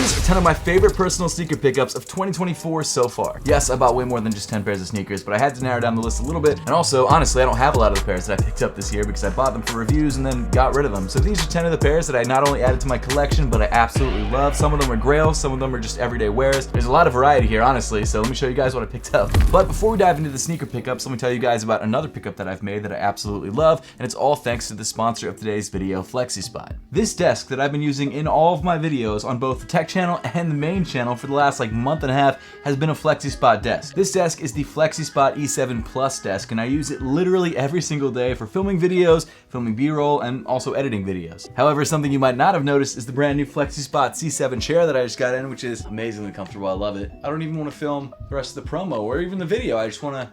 these are 10 of my favorite personal sneaker pickups of 2024 so far. Yes, I bought way more than just 10 pairs of sneakers, but I had to narrow down the list a little bit. And also, honestly, I don't have a lot of the pairs that I picked up this year because I bought them for reviews and then got rid of them. So these are 10 of the pairs that I not only added to my collection, but I absolutely love. Some of them are grails, some of them are just everyday wears. There's a lot of variety here, honestly, so let me show you guys what I picked up. But before we dive into the sneaker pickups, let me tell you guys about another pickup that I've made that I absolutely love, and it's all thanks to the sponsor of today's video, Flexispot. This desk that I've been using in all of my videos on both the tech channel and the main channel for the last month and a half has been a Flexispot desk. This desk is the Flexispot E7 Plus desk, and I use it literally every single day for filming videos, filming B-roll, and also editing videos. However, something you might not have noticed is the brand new Flexispot C7 chair that I just got in, which is amazingly comfortable. I love it. I don't even want to film the rest of the promo or even the video. I just want to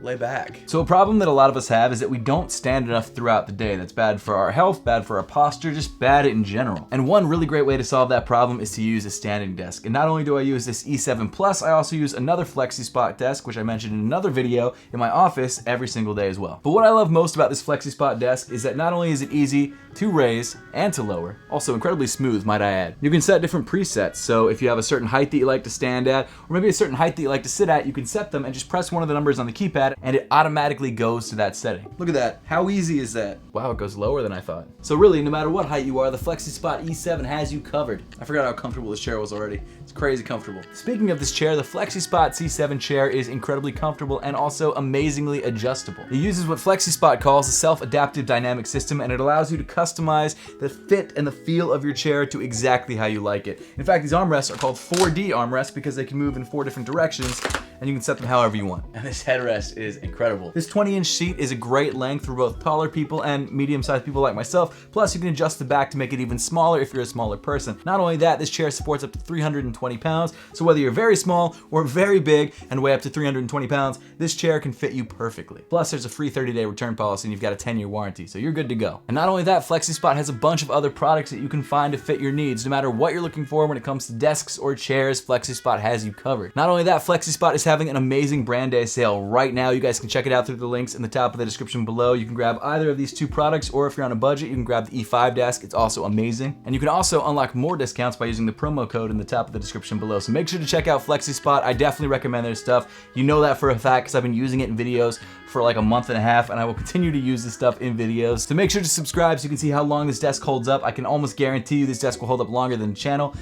lay back. So a problem that a lot of us have is that we don't stand enough throughout the day. That's bad for our health, bad for our posture, just bad in general. And one really great way to solve that problem is to use a standing desk. And not only do I use this E7 Plus, I also use another Flexispot desk, which I mentioned in another video, in my office every single day as well. But what I love most about this Flexispot desk is that not only is it easy to raise and to lower, also incredibly smooth, might I add. You can set different presets, so if you have a certain height that you like to stand at, or maybe a certain height that you like to sit at, you can set them and just press one of the numbers on the keypad and it automatically goes to that setting. Look at that. How easy is that? Wow, it goes lower than I thought. So really, no matter what height you are, the Flexispot E7 has you covered. I forgot how comfortable this chair was already. It's crazy comfortable. Speaking of this chair, the Flexispot C7 chair is incredibly comfortable and also amazingly adjustable. It uses what Flexispot calls a self-adaptive dynamic system, and it allows you to customize the fit and the feel of your chair to exactly how you like it. In fact, these armrests are called 4D armrests because they can move in 4 different directions, and you can set them however you want. And this headrest is incredible. This 20-inch seat is a great length for both taller people and medium-sized people like myself. Plus, you can adjust the back to make it even smaller if you're a smaller person. Not only that, this chair supports up to 320 pounds, so whether you're very small or very big and weigh up to 320 pounds, this chair can fit you perfectly. Plus, there's a free 30-day return policy and you've got a 10-year warranty, so you're good to go. And not only that, Flexispot has a bunch of other products that you can find to fit your needs. No matter what you're looking for when it comes to desks or chairs, Flexispot has you covered. Not only that, Flexispot is having an amazing brand day sale right now. You guys can check it out through the links in the top of the description below. You can grab either of these two products, or if you're on a budget, you can grab the E5 desk. It's also amazing. And you can also unlock more discounts by using the promo code in the top of the description below. So make sure to check out Flexispot. I definitely recommend their stuff. You know that for a fact because I've been using it in videos for a month and a half, and I will continue to use this stuff in videos. So make sure to subscribe so you can see how long this desk holds up. I can almost guarantee you this desk will hold up longer than the channel.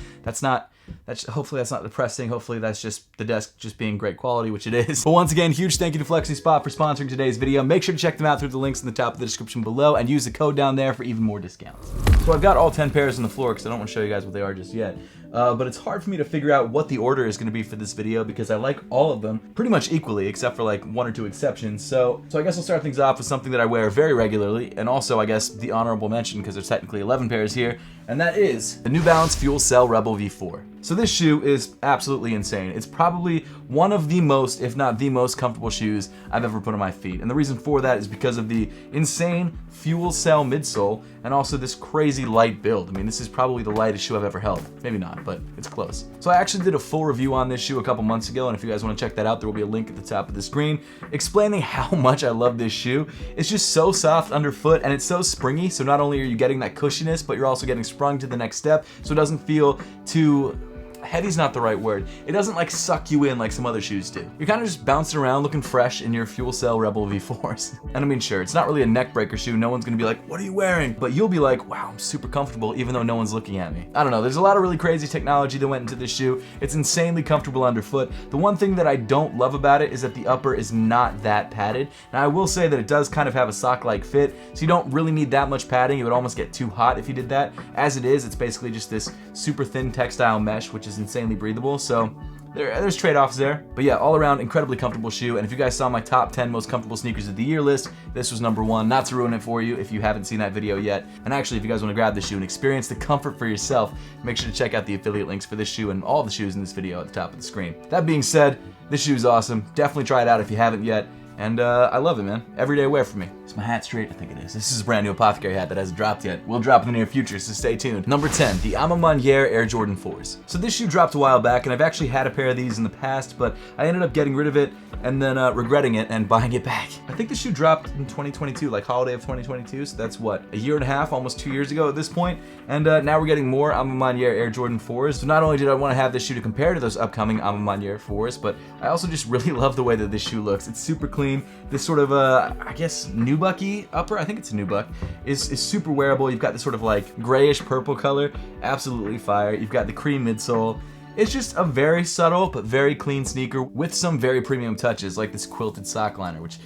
Hopefully that's not depressing. Hopefully that's just the desk just being great quality, which it is. But once again, huge thank you to Flexispot for sponsoring today's video. Make sure to check them out through the links in the top of the description below and use the code down there for even more discounts. So I've got all 10 pairs on the floor because I don't want to show you guys what they are just yet. But it's hard for me to figure out what the order is going to be for this video because I like all of them pretty much equally, except for 1 or 2 exceptions. So I guess I'll start things off with something that I wear very regularly, and also I guess the honorable mention because there's technically 11 pairs here, and that is the New Balance FuelCell Rebel V4. So this shoe is absolutely insane. It's probably one of the most, if not the most comfortable shoes I've ever put on my feet. And the reason for that is because of the insane FuelCell midsole and also this crazy light build. I mean, this is probably the lightest shoe I've ever held. Maybe not, but it's close. So I actually did a full review on this shoe a couple months ago, and if you guys want to check that out, there will be a link at the top of the screen explaining how much I love this shoe. It's just so soft underfoot and it's so springy, so not only are you getting that cushiness, but you're also getting sprung to the next step, so it doesn't feel too heavy's not the right word. It doesn't suck you in like some other shoes do. You're kind of just bouncing around looking fresh in your FuelCell Rebel V4s. And I mean, sure, it's not really a neck breaker shoe. No one's gonna be like, what are you wearing? But you'll be like, wow, I'm super comfortable even though no one's looking at me. I don't know, there's a lot of really crazy technology that went into this shoe. It's insanely comfortable underfoot. The one thing that I don't love about it is that the upper is not that padded. Now I will say that it does kind of have a sock-like fit, so you don't really need that much padding. It would almost get too hot if you did that. As it is, it's basically just this super thin textile mesh, which is insanely breathable, so there's trade-offs there. But yeah, all around incredibly comfortable shoe, and if you guys saw my top 10 most comfortable sneakers of the year list, this was number 1. Not to ruin it for you if you haven't seen that video yet. And actually, if you guys want to grab this shoe and experience the comfort for yourself, make sure to check out the affiliate links for this shoe and all the shoes in this video at the top of the screen. That being said, this shoe is awesome. Definitely try it out if you haven't yet. And I love it, man. Everyday wear for me. Is my hat straight? I think it is. This is a brand new Apothecary hat that hasn't dropped yet. Will drop in the near future, so stay tuned. Number 10, the Ma Maniere Air Jordan 4s. So this shoe dropped a while back, and I've actually had a pair of these in the past, but I ended up getting rid of it and then regretting it and buying it back. I think the shoe dropped in 2022, like holiday of 2022, so that's what, a year and a half, almost 2 years ago at this point, and now we're getting more Ma Maniere Air Jordan 4s. So not only did I want to have this shoe to compare to those upcoming Ma Maniere 4s, but I also just really love the way that this shoe looks. It's super clean. This sort of, I guess, nubucky upper, I think it's a nubuck, is super wearable. You've got this sort of like grayish purple color, absolutely fire. You've got the cream midsole. It's just a very subtle but very clean sneaker with some very premium touches, like this quilted sock liner, which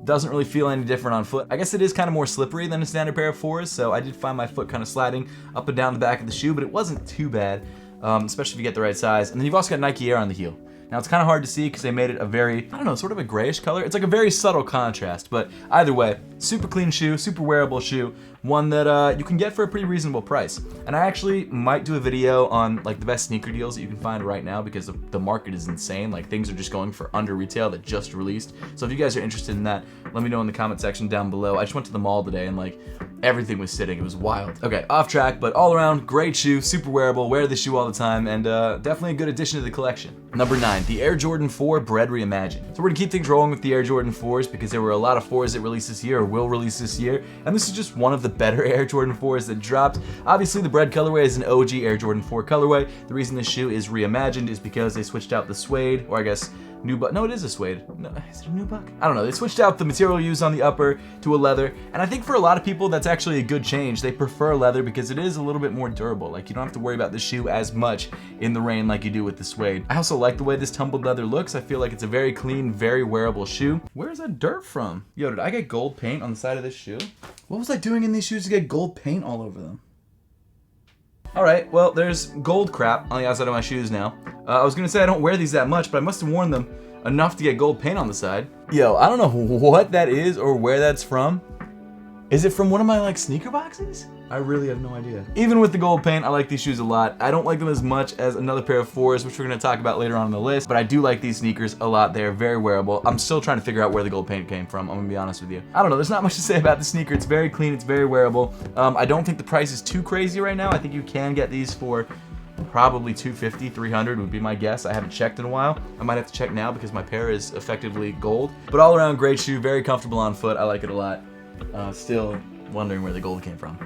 doesn't really feel any different on foot. I guess it is kind of more slippery than a standard pair of 4s, so I did find my foot kind of sliding up and down the back of the shoe, but it wasn't too bad, especially if you get the right size. And then you've also got Nike Air on the heel. Now it's kind of hard to see because they made it a very, I don't know, sort of a grayish color. It's like a very subtle contrast, but either way, super clean shoe, super wearable shoe, one that you can get for a pretty reasonable price. And I actually might do a video on like the best sneaker deals that you can find right now because the market is insane. Like things are just going for under retail that just released. So if you guys are interested in that, let me know in the comment section down below. I just went to the mall today and like everything was sitting. It was wild. Okay, off track, but all around great shoe, super wearable, wear this shoe all the time, and definitely a good addition to the collection. Number 9, the Air Jordan 4 Bread Reimagined. So we're gonna keep things rolling with the Air Jordan 4s because there were a lot of 4s that released this year or will release this year, and this is just one of the better Air Jordan 4s that dropped. Obviously the bread colorway is an OG Air Jordan 4 colorway. The reason this shoe is reimagined is because they switched out the suede, or I guess nubuck. No, it is a suede. No, is it a nubuck? I don't know. They switched out the material used on the upper to a leather, and I think for a lot of people that's actually a good change. They prefer leather because it is a little bit more durable. Like you don't have to worry about the shoe as much in the rain like you do with the suede. I also like the way this tumbled leather looks. I feel like it's a very clean, very wearable shoe. Where's that dirt from? Yo, did I get gold paint on the side of this shoe? What was I doing in these shoes to get gold paint all over them? Alright, well, there's gold crap on the outside of my shoes now. I was gonna say I don't wear these that much, but I must have worn them enough to get gold paint on the side. Yo, I don't know what that is or where that's from. Is it from one of my like sneaker boxes? I really have no idea. Even with the gold paint, I like these shoes a lot. I don't like them as much as another pair of 4s, which we're gonna talk about later on in the list, but I do like these sneakers a lot. They are very wearable. I'm still trying to figure out where the gold paint came from, I'm gonna be honest with you. I don't know, there's not much to say about the sneaker. It's very clean, it's very wearable. I don't think the price is too crazy right now. I think you can get these for probably $250, $300 would be my guess. I haven't checked in a while. I might have to check now because my pair is effectively gold. But all around great shoe, very comfortable on foot. I like it a lot. Still wondering where the gold came from.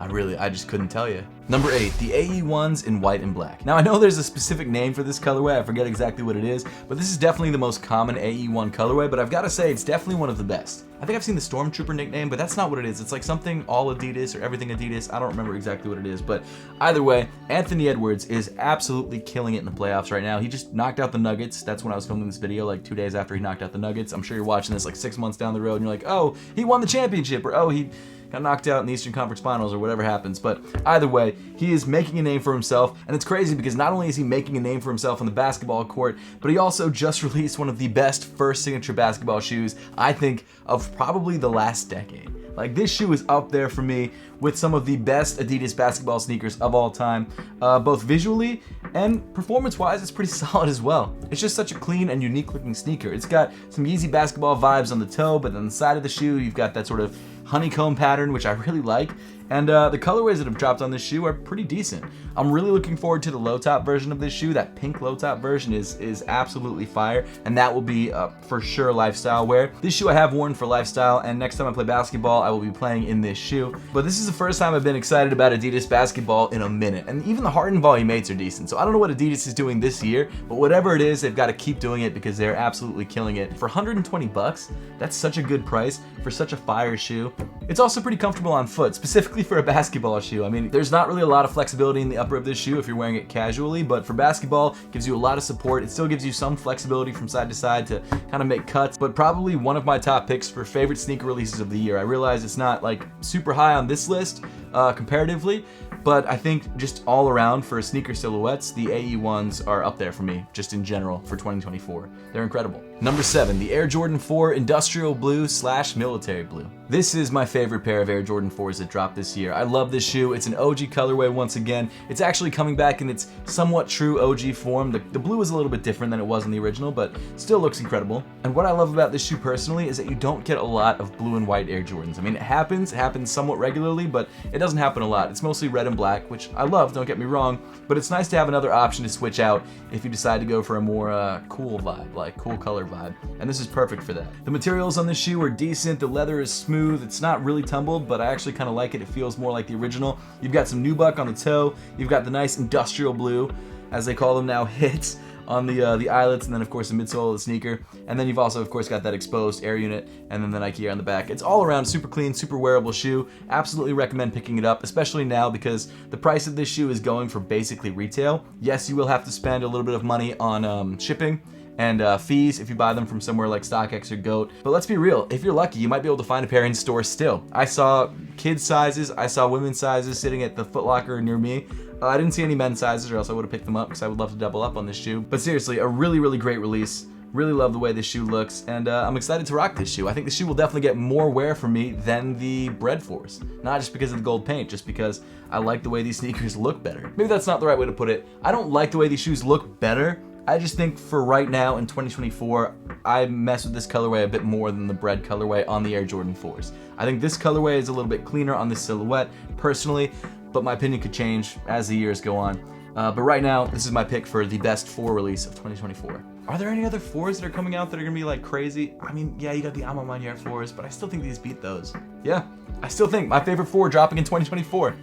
I just couldn't tell you. Number 8, the AE1s in white and black. Now I know there's a specific name for this colorway, I forget exactly what it is, but this is definitely the most common AE1 colorway, but I've gotta say it's definitely one of the best. I think I've seen the Stormtrooper nickname, but that's not what it is. It's like something all Adidas or everything Adidas. I don't remember exactly what it is, but either way, Anthony Edwards is absolutely killing it in the playoffs right now. He just knocked out the Nuggets. That's when I was filming this video, like 2 days after he knocked out the Nuggets. I'm sure you're watching this like 6 months down the road and you're like, oh, he won the championship, or oh, he got knocked out in the Eastern Conference Finals, or whatever happens. But either way, he is making a name for himself, and it's crazy because not only is he making a name for himself on the basketball court, but he also just released one of the best first signature basketball shoes, I think, of probably the last decade. Like, this shoe is up there for me with some of the best Adidas basketball sneakers of all time, both visually and performance-wise. It's pretty solid as well. It's just such a clean and unique looking sneaker. It's got some Yeezy basketball vibes on the toe, but on the side of the shoe, you've got that sort of honeycomb pattern, which I really like. And the colorways that have dropped on this shoe are pretty decent. I'm really looking forward to the low top version of this shoe. That pink low top version is absolutely fire, and that will be for sure lifestyle wear. This shoe I have worn for lifestyle, and next time I play basketball, I will be playing in this shoe. But this is the first time I've been excited about Adidas basketball in a minute, and even the Harden Volume 8s are decent. So I don't know what Adidas is doing this year, but whatever it is, they've got to keep doing it because they're absolutely killing it. For 120 bucks, that's such a good price for such a fire shoe. It's also pretty comfortable on foot, specifically for a basketball shoe. I mean, there's not really a lot of flexibility in the upper of this shoe if you're wearing it casually, but for basketball, it gives you a lot of support. It still gives you some flexibility from side to side to kind of make cuts, but probably one of my top picks for favorite sneaker releases of the year. I realize it's not like super high on this list comparatively, but I think just all around for sneaker silhouettes, the AE1s are up there for me, just in general for 2024. They're incredible. Number 7, the Air Jordan 4 Industrial Blue / Military Blue. This is my favorite pair of Air Jordan 4s that dropped this year. I love this shoe. It's an OG colorway once again. It's actually coming back in its somewhat true OG form. The blue is a little bit different than it was in the original, but still looks incredible. And what I love about this shoe personally is that you don't get a lot of blue and white Air Jordans. I mean, it happens somewhat regularly, but it doesn't happen a lot. It's mostly red and black, which I love, don't get me wrong, but it's nice to have another option to switch out if you decide to go for a more cool vibe, like cool color vibe. And this is perfect for that. The materials on this shoe are decent. The leather is smooth. It's not really tumbled, but I actually kind of like it. It feels more like the original. You've got some nubuck on the toe. You've got the nice industrial blue, as they call them now, hits on the eyelets, and then of course the midsole of the sneaker. And then you've also of course got that exposed air unit, and then the Nike Air on the back. It's all around super clean, super wearable shoe. Absolutely recommend picking it up, especially now because the price of this shoe is going for basically retail. Yes, you will have to spend a little bit of money on shipping and fees if you buy them from somewhere like StockX or GOAT. But let's be real, if you're lucky, you might be able to find a pair in store still. I saw kids sizes, I saw women's sizes sitting at the Foot Locker near me. I didn't see any men's sizes, or else I would have picked them up because I would love to double up on this shoe. But seriously, a really, really great release. Really love the way this shoe looks, and I'm excited to rock this shoe. I think the shoe will definitely get more wear from me than the Bread Force. Not just because of the gold paint, just because I like the way these sneakers look better. Maybe that's not the right way to put it. I don't like the way these shoes look better. I just think for right now in 2024, I mess with this colorway a bit more than the Bread colorway on the Air Jordan 4s. I think this colorway is a little bit cleaner on this silhouette, personally, but my opinion could change as the years go on. But right now, this is my pick for the best 4 release of 2024. Are there any other 4s that are coming out that are gonna be like crazy? I mean, yeah, you got the Ma Maniere 4s, but I still think these beat those. Yeah, I still think my favorite 4 dropping in 2024.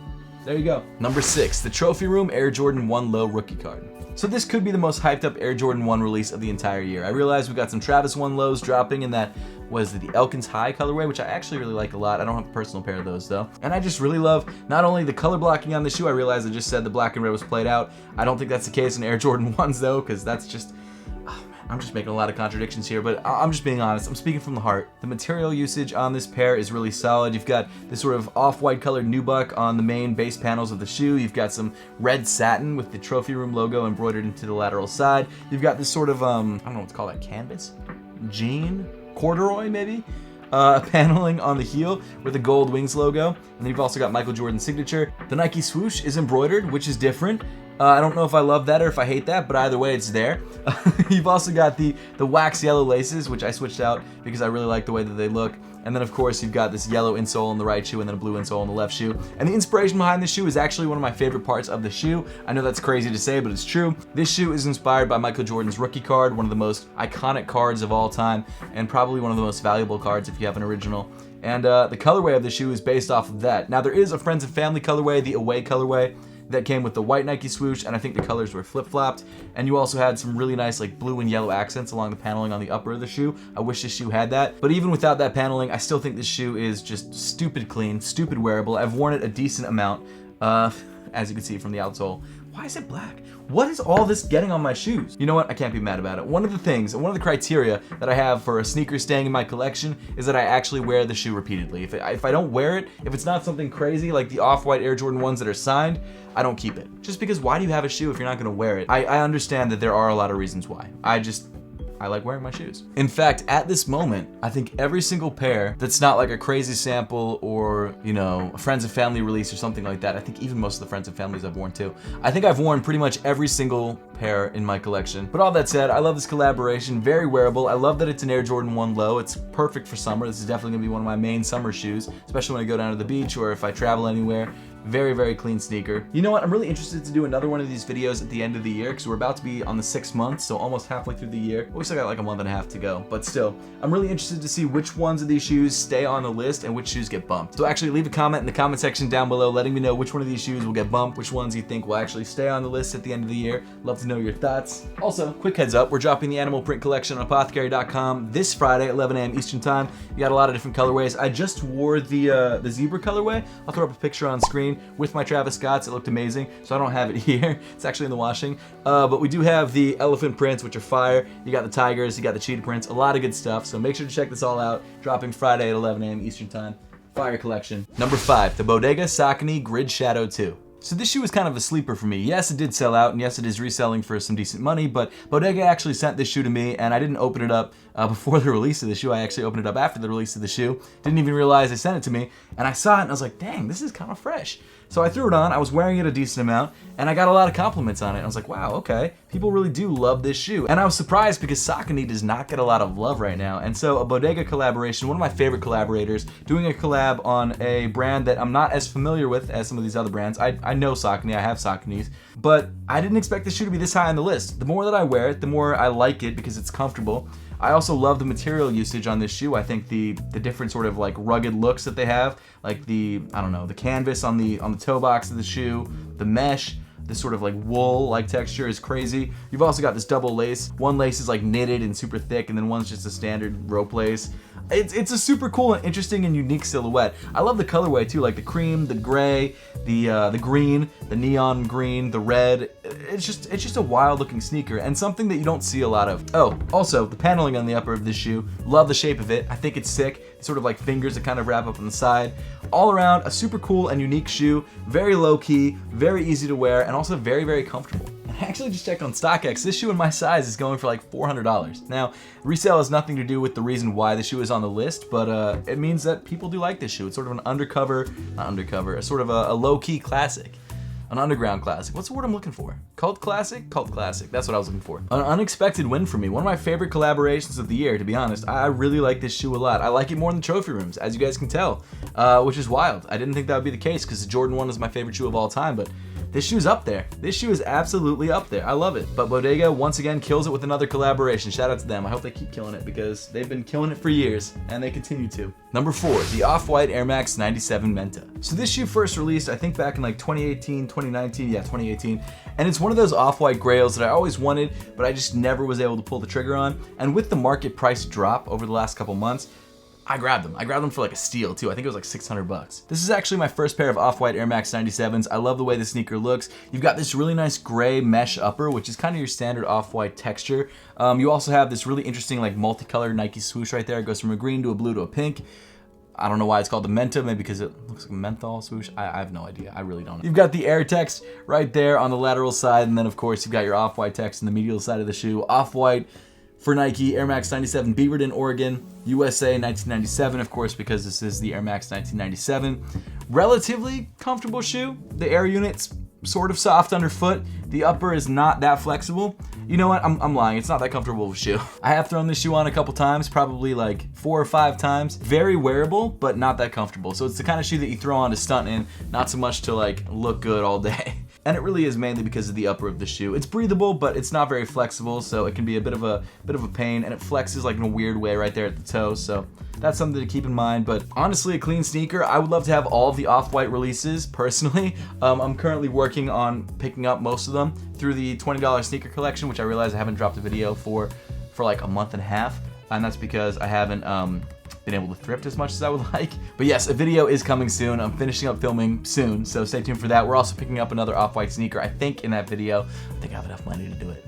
There you go. Number 6, the Trophy Room Air Jordan 1 Low Rookie Card. So this could be the most hyped up Air Jordan 1 release of the entire year. I realize we got some Travis 1 Lows dropping in that, was it the Elkins High colorway, which I actually really like a lot. I don't have a personal pair of those though. And I just really love not only the color blocking on the shoe, I realize I just said the black and red was played out. I don't think that's the case in Air Jordan 1s though, because that's just, I'm just making a lot of contradictions here, but I'm just being honest. I'm speaking from the heart. The material usage on this pair is really solid. You've got this sort of off-white colored nubuck on the main base panels of the shoe. You've got some red satin with the Trophy Room logo embroidered into the lateral side. You've got this sort of, I don't know what to call that, canvas? Jean? Corduroy, maybe? Paneling on the heel with the gold wings logo. And then you've also got Michael Jordan's signature. The Nike swoosh is embroidered, which is different. I don't know if I love that or if I hate that, but either way, it's there. You've also got the wax yellow laces, which I switched out because I really like the way that they look. And then, of course, you've got this yellow insole on the right shoe and then a blue insole on the left shoe. And the inspiration behind this shoe is actually one of my favorite parts of the shoe. I know that's crazy to say, but it's true. This shoe is inspired by Michael Jordan's rookie card, one of the most iconic cards of all time, and probably one of the most valuable cards if you have an original. And the colorway of the shoe is based off of that. Now, there is a Friends and Family colorway, the away colorway, that came with the white Nike swoosh, and I think the colors were flip-flopped. And you also had some really nice like blue and yellow accents along the paneling on the upper of the shoe. I wish this shoe had that. But even without that paneling, I still think this shoe is just stupid clean, stupid wearable. I've worn it a decent amount, as you can see from the outsole. Why is it black? What is all this getting on my shoes? You know what? I can't be mad about it. One of the things, one of the criteria that I have for a sneaker staying in my collection is that I actually wear the shoe repeatedly. If I don't wear it, if it's not something crazy like the off-white Air Jordan 1s that are signed, I don't keep it. Just because why do you have a shoe if you're not gonna wear it? I understand that there are a lot of reasons why. I like wearing my shoes. In fact, at this moment, I think every single pair that's not like a crazy sample or, you know, a Friends and Family release or something like that, I think even most of the Friends and Families I've worn too. I think I've worn pretty much every single pair in my collection. But all that said, I love this collaboration, very wearable. I love that it's an Air Jordan 1 Low. It's perfect for summer. This is definitely gonna be one of my main summer shoes, especially when I go down to the beach or if I travel anywhere. Very, very clean sneaker. You know what? I'm really interested to do another one of these videos at the end of the year because we're about to be on the 6th month, so almost halfway through the year. We still got like a month and a half to go, but still, I'm really interested to see which ones of these shoes stay on the list and which shoes get bumped. So actually leave a comment in the comment section down below letting me know which one of these shoes will get bumped, which ones you think will actually stay on the list at the end of the year. Love to know your thoughts. Also, quick heads up, we're dropping the animal print collection on apothecary.com this Friday at 11 a.m. Eastern time. You got a lot of different colorways. I just wore the zebra colorway. I'll throw up a picture on screen with my Travis Scott's. It looked amazing, so I don't have it here. It's actually in the washing. But we do have the elephant prints, which are fire. You got the tigers, you got the cheetah prints, a lot of good stuff. So make sure to check this all out. Dropping Friday at 11 a.m. Eastern time. Fire collection. Number 5, the Bodega Saucony Grid Shadow 2. So this shoe was kind of a sleeper for me. Yes, it did sell out, and yes, it is reselling for some decent money, but Bodega actually sent this shoe to me, and I didn't open it up before the release of the shoe. I actually opened it up after the release of the shoe. Didn't even realize they sent it to me, and I saw it and I was like, dang, this is kind of fresh. So I threw it on, I was wearing it a decent amount, and I got a lot of compliments on it. I was like, wow, okay, people really do love this shoe. And I was surprised because Saucony does not get a lot of love right now. And so a Bodega collaboration, one of my favorite collaborators, doing a collab on a brand that I'm not as familiar with as some of these other brands. I know Saucony, I have Sauconys, but I didn't expect this shoe to be this high on the list. The more that I wear it, the more I like it because it's comfortable. I also love the material usage on this shoe. I think the different sort of like rugged looks that they have, like the, I don't know, the canvas on the toe box of the shoe, the mesh, this sort of like wool like texture is crazy. You've also got this double lace. One lace is like knitted and super thick, and then one's just a standard rope lace. It's a super cool and interesting and unique silhouette. I love the colorway too, like the cream, the gray, the green, the neon green, the red. It's just a wild looking sneaker and something that you don't see a lot of. Oh, also the paneling on the upper of this shoe. Love the shape of it. I think it's sick. It's sort of like fingers that kind of wrap up on the side. All around a super cool and unique shoe. Very low key, very easy to wear, and also very, very comfortable. I actually just checked on StockX. This shoe in my size is going for like $400. Now, resale has nothing to do with the reason why the shoe is on the list, but it means that people do like this shoe. It's sort of an a sort of a low-key classic. An underground classic. What's the word I'm looking for? Cult classic? Cult classic. That's what I was looking for. An unexpected win for me. One of my favorite collaborations of the year, to be honest. I really like this shoe a lot. I like it more than the trophy rooms, as you guys can tell, which is wild. I didn't think that would be the case because the Jordan 1 is my favorite shoe of all time, but this shoe's up there. This shoe is absolutely up there. I love it. But Bodega, once again, kills it with another collaboration. Shout out to them. I hope they keep killing it because they've been killing it for years, and they continue to. Number 4, the Off-White Air Max 97 Menta. So this shoe first released, I think back in like 2018, 2019, yeah, 2018. And it's one of those off-white grails that I always wanted, but I just never was able to pull the trigger on. And with the market price drop over the last couple months, I grabbed them. I grabbed them for like a steal too. I think it was like $600. This is actually my first pair of Off-White Air Max 97s. I love the way the sneaker looks. You've got this really nice gray mesh upper, which is kind of your standard Off-White texture. You also have this really interesting like multicolored Nike swoosh right there. It goes from a green to a blue to a pink. I don't know why it's called the Menta, maybe because it looks like a menthol swoosh. I have no idea. I really don't know. You've got the Air text right there on the lateral side, and then of course you've got your Off-White text in the medial side of the shoe. Off-White for Nike, Air Max 97, Beaverton, Oregon, USA 1997, of course, because this is the Air Max 1997. Relatively comfortable shoe. The air unit's sort of soft underfoot. The upper is not that flexible. You know what? I'm lying. It's not that comfortable of a shoe. I have thrown this shoe on a couple times, probably like 4 or 5 times. Very wearable, but not that comfortable. So it's the kind of shoe that you throw on to stunt in, not so much to like look good all day. And it really is mainly because of the upper of the shoe. It's breathable, but it's not very flexible, so it can be a bit of a pain, and it flexes like in a weird way right there at the toe, so that's something to keep in mind. But honestly, a clean sneaker. I would love to have all of the Off-White releases, personally. I'm currently working on picking up most of them through the $20 sneaker collection, which I realize I haven't dropped a video for like a month and a half, and that's because I haven't been able to thrift as much as I would like. But yes, a video is coming soon. I'm finishing up filming soon, so stay tuned for that. We're also picking up another Off-White sneaker, I think, in that video. I think I have enough money to do it.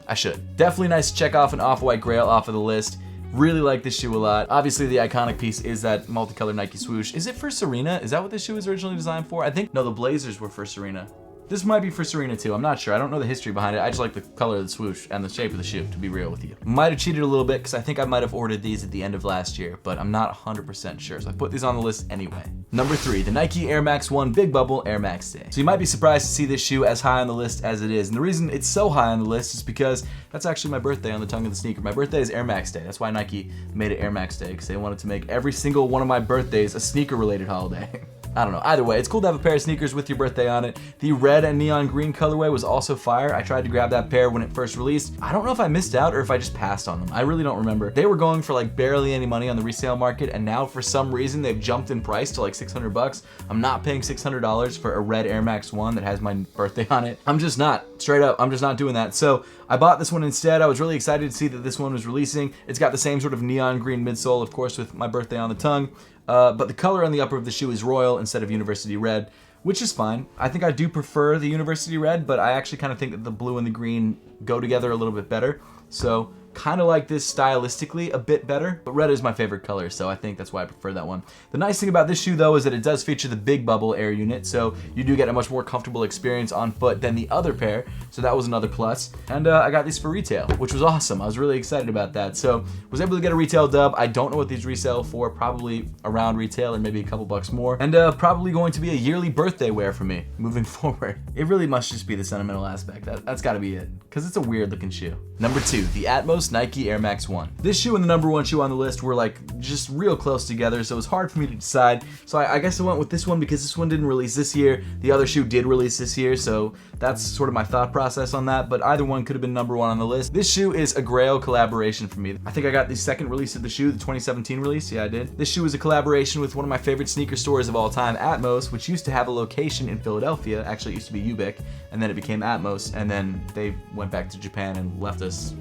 I should. Definitely nice to check off an Off-White grail off of the list. Really like this shoe a lot. Obviously, the iconic piece is that multicolored Nike swoosh. Is it for Serena? Is that what this shoe was originally designed for? I think, no, the Blazers were for Serena. This might be for Serena too, I'm not sure. I don't know the history behind it. I just like the color of the swoosh and the shape of the shoe, to be real with you. Might have cheated a little bit because I think I might have ordered these at the end of last year, but I'm not 100% sure, so I put these on the list anyway. Number 3, the Nike Air Max One Big Bubble Air Max Day. So you might be surprised to see this shoe as high on the list as it is, and the reason it's so high on the list is because that's actually my birthday on the tongue of the sneaker. My birthday is Air Max Day. That's why Nike made it Air Max Day, because they wanted to make every single one of my birthdays a sneaker-related holiday. I don't know. Either way, it's cool to have a pair of sneakers with your birthday on it. The red and neon green colorway was also fire. I tried to grab that pair when it first released. I don't know if I missed out or if I just passed on them. I really don't remember. They were going for like barely any money on the resale market, and now for some reason they've jumped in price to like $600. I'm not paying $600 for a red Air Max One that has my birthday on it. I'm just not. Straight up, I'm just not doing that. So I bought this one instead. I was really excited to see that this one was releasing. It's got the same sort of neon green midsole, of course, with my birthday on the tongue. But the color on the upper of the shoe is royal instead of university red, which is fine. I think I do prefer the university red, but I actually kind of think that the blue and the green go together a little bit better. So kind of like this stylistically a bit better, but red is my favorite color, so I think that's why I prefer that one. The nice thing about this shoe though is that it does feature the big bubble air unit, so you do get a much more comfortable experience on foot than the other pair, so that was another plus. And I got these for retail, which was awesome. I was really excited about that. So was able to get a retail dub. I don't know what these resell for, probably around retail or maybe a couple bucks more, and probably going to be a yearly birthday wear for me moving forward. It really must just be the sentimental aspect. That's gotta be it, because it's a weird looking shoe. Number 2, the Atmos Nike Air Max One. This shoe and the number 1 shoe on the list were like just real close together, so it was hard for me to decide. So I guess I went with this one because this one didn't release this year. The other shoe did release this year, so that's sort of my thought process on that, but either one could have been number 1 on the list. This shoe is a Grail collaboration for me. I think I got the second release of the shoe, the 2017 release. Yeah, I did. This shoe is a collaboration with one of my favorite sneaker stores of all time, Atmos, which used to have a location in Philadelphia. Actually, it used to be Ubic, and then it became Atmos, and then they went back to Japan and left us,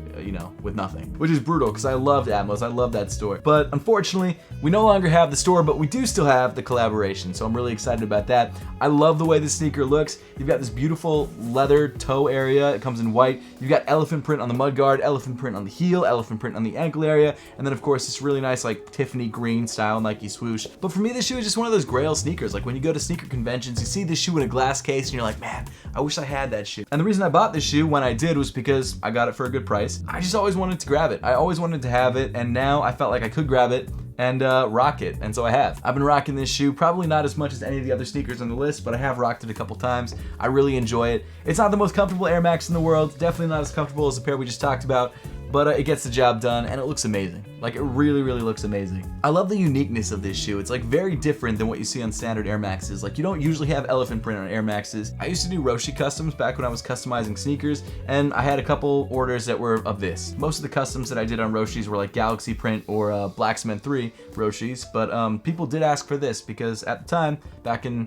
with nothing, which is brutal because I loved Atmos. I love that store. But unfortunately, we no longer have the store, but we do still have the collaboration, so I'm really excited about that. I love the way this sneaker looks. You've got this beautiful leather toe area. It comes in white. You've got elephant print on the mudguard, elephant print on the heel, elephant print on the ankle area, and then of course this really nice like Tiffany green style Nike swoosh. But for me, this shoe is just one of those Grail sneakers. Like when you go to sneaker conventions, you see this shoe in a glass case and you're like, man, I wish I had that shoe. And the reason I bought this shoe when I did was because I got it for a good price. I just always wanted to grab it. I always wanted to have it, and now I felt like I could grab it and rock it, and so I have. I've been rocking this shoe, probably not as much as any of the other sneakers on the list, but I have rocked it a couple times. I really enjoy it. It's not the most comfortable Air Max in the world, definitely not as comfortable as the pair we just talked about, but it gets the job done, and it looks amazing. Like, it really, really looks amazing. I love the uniqueness of this shoe. It's like very different than what you see on standard Air Maxes. Like, you don't usually have elephant print on Air Maxes. I used to do Roshi customs back when I was customizing sneakers, and I had a couple orders that were of this. Most of the customs that I did on Roshis were like Galaxy print or Black Cement 3 Roshis, but people did ask for this because at the time, back in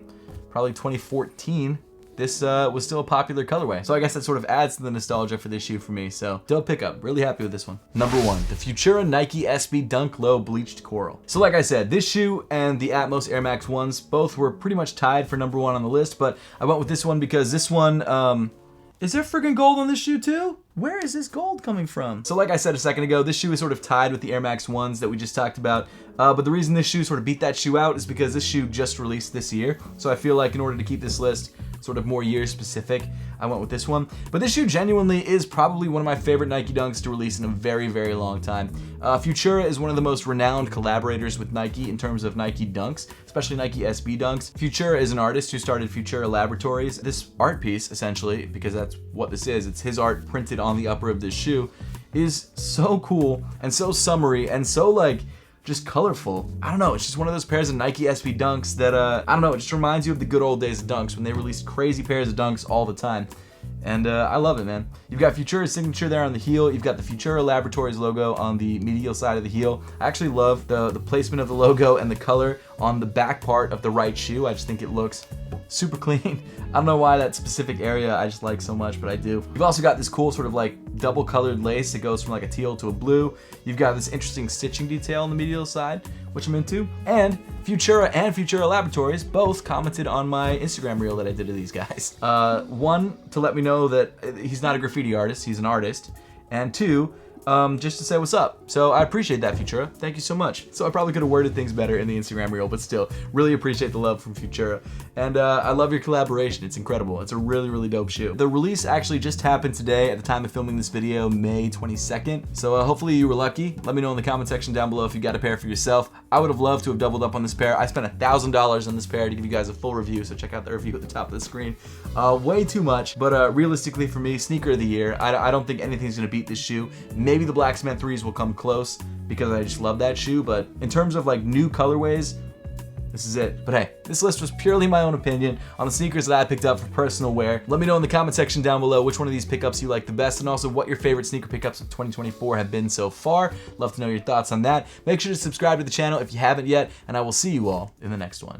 probably 2014, this was still a popular colorway. So I guess that sort of adds to the nostalgia for this shoe for me. So dope pickup, really happy with this one. Number 1, the Futura Nike SB Dunk Low Bleached Coral. So like I said, this shoe and the Atmos Air Max Ones both were pretty much tied for number 1 on the list, but I went with this one because this one, is there friggin' gold on this shoe too? Where is this gold coming from? So like I said a second ago, this shoe is sort of tied with the Air Max Ones that we just talked about. But the reason this shoe sort of beat that shoe out is because this shoe just released this year. So I feel like in order to keep this list sort of more year specific, I went with this one. But this shoe genuinely is probably one of my favorite Nike Dunks to release in a very, very long time. Futura is one of the most renowned collaborators with Nike in terms of Nike Dunks, especially Nike SB Dunks. Futura is an artist who started Futura Laboratories. This art piece, essentially, because that's what this is, it's his art printed on the upper of this shoe, is so cool and so summery and so like just colorful. I don't know, it's just one of those pairs of Nike SB Dunks that, I don't know, it just reminds you of the good old days of Dunks when they released crazy pairs of Dunks all the time. And I love it, man. You've got Futura's signature there on the heel. You've got the Futura Laboratories logo on the medial side of the heel. I actually love the placement of the logo and the color on the back part of the right shoe. I just think it looks super clean. I don't know why that specific area I just like so much, but I do. You've also got this cool sort of like double colored lace that goes from like a teal to a blue. You've got this interesting stitching detail on the medial side, which I'm into. And Futura and Futura Laboratories both commented on my Instagram reel that I did to these guys. One, to let me know that he's not a graffiti artist, he's an artist. And 2, just to say what's up. So I appreciate that, Futura. Thank you so much. So I probably could have worded things better in the Instagram reel, but still, really appreciate the love from Futura. And I love your collaboration. It's incredible. It's a really, really dope shoe. The release actually just happened today at the time of filming this video, May 22nd. So hopefully you were lucky. Let me know in the comment section down below if you got a pair for yourself. I would have loved to have doubled up on this pair. I spent $1,000 on this pair to give you guys a full review, so check out the review at the top of the screen. Way too much, but realistically for me, sneaker of the year, I don't think anything's gonna beat this shoe. Maybe the Black Cement 3s will come close because I just love that shoe, but in terms of like new colorways, this is it. But hey, this list was purely my own opinion on the sneakers that I picked up for personal wear. Let me know in the comment section down below which one of these pickups you like the best, and also what your favorite sneaker pickups of 2024 have been so far. Love to know your thoughts on that. Make sure to subscribe to the channel if you haven't yet, and I will see you all in the next one.